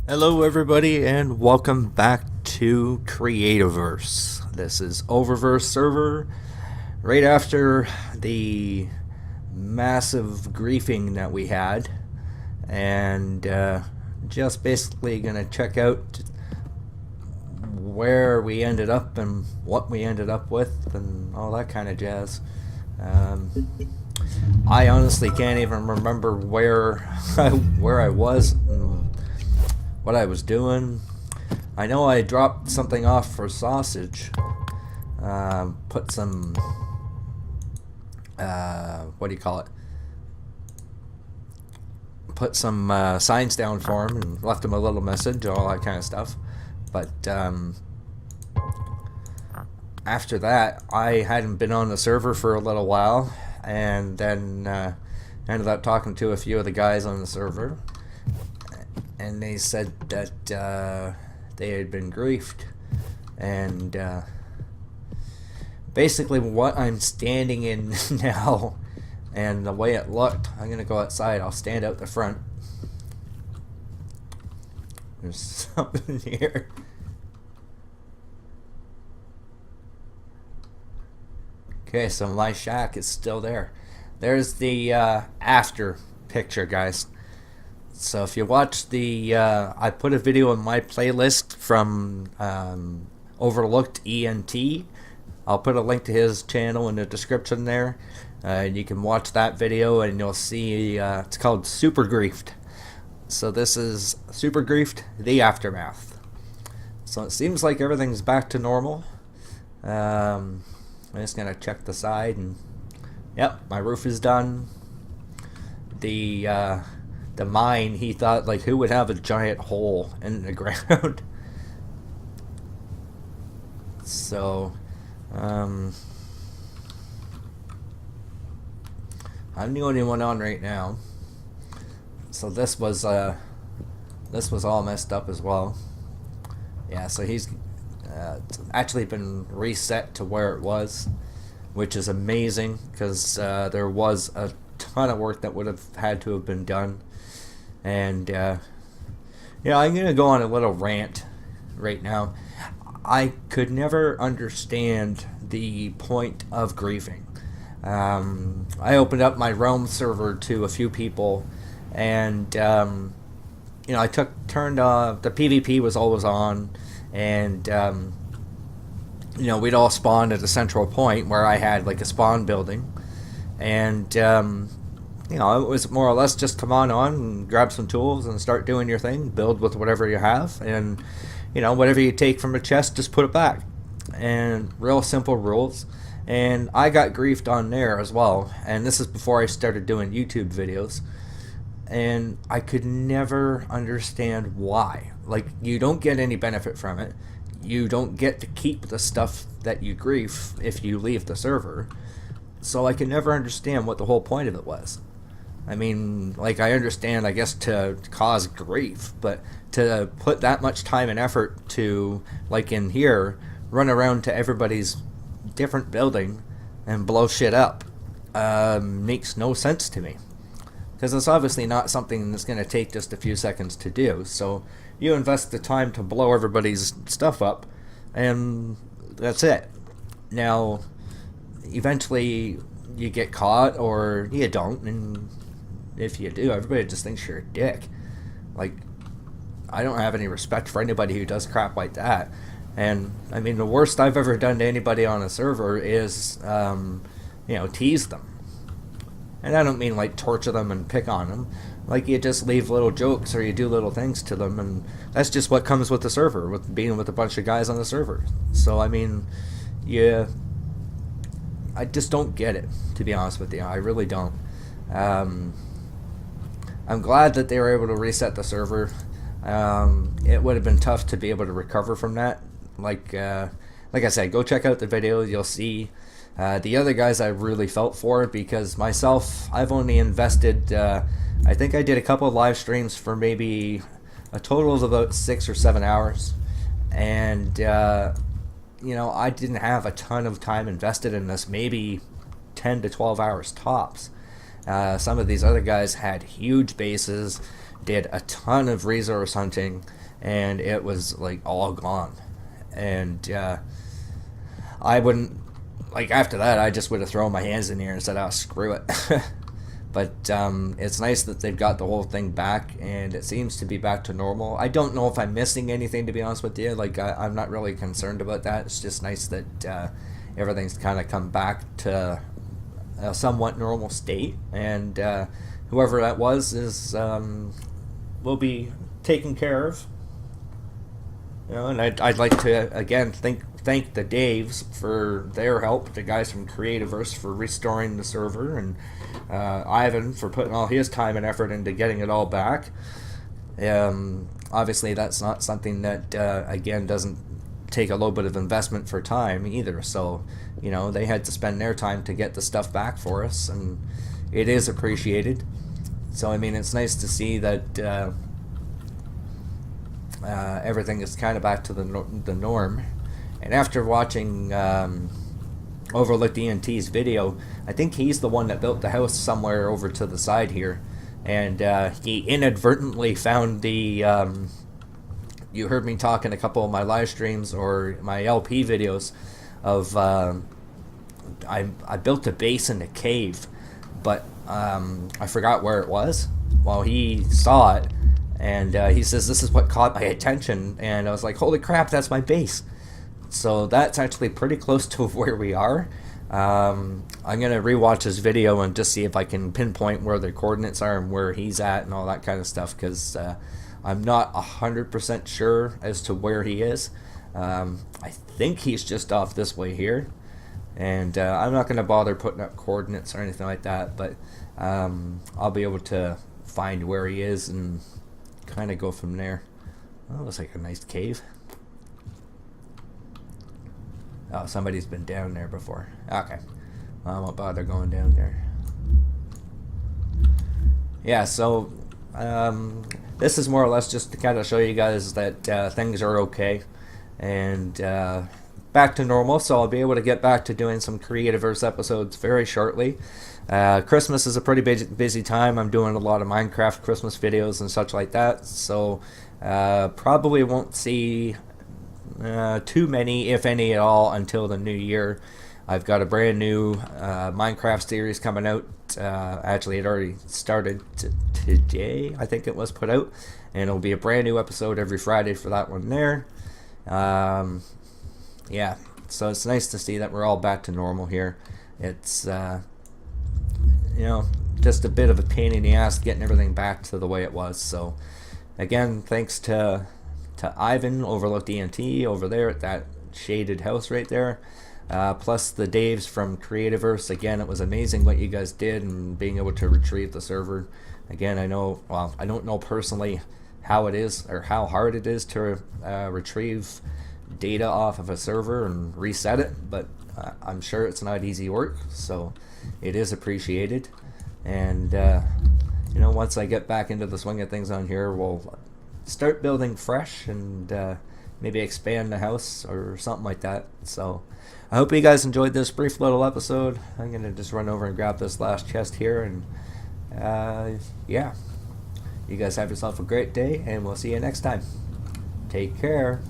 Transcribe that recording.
Hello, everybody, and welcome back to Creativerse. This is Oververse server. Right after the massive griefing that we had, and just basically gonna check out where we ended up and what we ended up with and all that kind of jazz. I honestly can't even remember where I was and what I was doing. I know I dropped something off for sausage. Put some what do you call it? Put some signs down for him and left him a little message, all that kind of stuff. But after that, I hadn't been on the server for a little while, and then ended up talking to a few of the guys on the server, and they said that they had been griefed, and basically what I'm standing in now and the way it looked, I'm gonna go outside. I'll stand out the front. There's something here. Okay, so my shack is still there. There's the after picture, guys. So if you watch the, I put a video in my playlist from OverlookEDenT. I'll put a link to his channel in the description there. And you can watch that video and you'll see, it's called Super Griefed. So this is Super Griefed, the aftermath. So it seems like everything's back to normal. I'm just going to check the side and, yep, my roof is done. The mine, he thought, like, who would have a giant hole in the ground? So, I'm the only one on right now. So this was all messed up as well. Yeah, so he's actually been reset to where it was, which is amazing, because there was a ton of work that would have had to have been done. And yeah, I'm gonna go on a little rant right now. I could never understand the point of griefing. I opened up my Realm server to a few people, and you know, I turned the PvP was always on, and you know, we'd all spawn at a central point where I had like a spawn building, and you know, it was more or less just come on and grab some tools and start doing your thing, build with whatever you have, and you know, whatever you take from a chest, just put it back. And real simple rules. And I got griefed on there as well, and this is before I started doing YouTube videos, and I could never understand why. Like, you don't get any benefit from it. You don't get to keep the stuff that you grief if you leave the server. So I could never understand what the whole point of it was. I mean, like, I understand, I guess, to cause grief, but to put that much time and effort to, like in here, run around to everybody's different building and blow shit up makes no sense to me. Because it's obviously not something that's going to take just a few seconds to do. So you invest the time to blow everybody's stuff up, and that's it. Now, eventually you get caught, or you don't, and if you do, everybody just thinks you're a dick. Like, I don't have any respect for anybody who does crap like that. And I mean, the worst I've ever done to anybody on a server is, you know, tease them. And I don't mean like torture them and pick on them. Like, you just leave little jokes or you do little things to them, and that's just what comes with the server, with being with a bunch of guys on the server. So I mean, yeah, I just don't get it, to be honest with you. I really don't. I'm glad that they were able to reset the server. It would have been tough to be able to recover from that. Like I said, go check out the video. You'll see the other guys I really felt for, because myself, I've only invested, I think I did a couple of live streams for maybe a total of about 6 or 7 hours. And, you know, I didn't have a ton of time invested in this, maybe 10 to 12 hours tops. Some of these other guys had huge bases, did a ton of resource hunting, and it was like all gone. And I wouldn't, like, after that, I just would have thrown my hands in the air and said, "Oh, screw it." But it's nice that they've got the whole thing back, and it seems to be back to normal. I don't know if I'm missing anything, to be honest with you. Like, I'm not really concerned about that. It's just nice that everything's kind of come back to a somewhat normal state, and whoever that was is will be taken care of. You know, and I'd like to again thank the Daves for their help, the guys from Creativerse for restoring the server, and Ivan for putting all his time and effort into getting it all back. Obviously, that's not something that again doesn't take a little bit of investment for time either. So, you know, they had to spend their time to get the stuff back for us, and it is appreciated. So, I mean, it's nice to see that everything is kind of back to the norm. And after watching OverlookEDenT's video, I think he's the one that built the house somewhere over to the side here, and he inadvertently found the you heard me talk in a couple of my live streams or my LP videos of I built a base in a cave, but I forgot where it was. Well, he saw it, and he says, "This is what caught my attention," and I was like, "Holy crap, that's my base!" So that's actually pretty close to where we are. I'm going to rewatch his video and just see if I can pinpoint where the coordinates are and where he's at and all that kind of stuff, because I'm not 100% sure as to where he is. I think he's just off this way here, and I'm not going to bother putting up coordinates or anything like that, but I'll be able to find where he is and kind of go from there. Oh, looks like a nice cave. Oh, somebody's been down there before. Okay. Well, I won't bother going down there. Yeah, so this is more or less just to kind of show you guys that things are okay and back to normal. So I'll be able to get back to doing some Creativerse episodes very shortly. Christmas is a pretty busy time. I'm doing a lot of Minecraft Christmas videos and such like that. So probably won't see too many, if any at all, until the new year. I've got a brand new Minecraft series coming out. Actually, it already started today, I think it was put out, and it'll be a brand new episode every Friday for that one there. Yeah, so it's nice to see that we're all back to normal here. It's you know, just a bit of a pain in the ass getting everything back to the way it was. So again, thanks to Ivan, OverlookEDenT, over there at that shaded house right there. Plus the Daves from Creativerse. Again, it was amazing what you guys did and being able to retrieve the server. Again, I know, well, I don't know personally how it is or how hard it is to retrieve data off of a server and reset it, but I'm sure it's not easy work, so it is appreciated. And you know, once I get back into the swing of things on here, we'll start building fresh and maybe expand the house or something like that. So I hope you guys enjoyed this brief little episode. I'm gonna just run over and grab this last chest here, and yeah, you guys have yourself a great day, and we'll see you next time. Take care.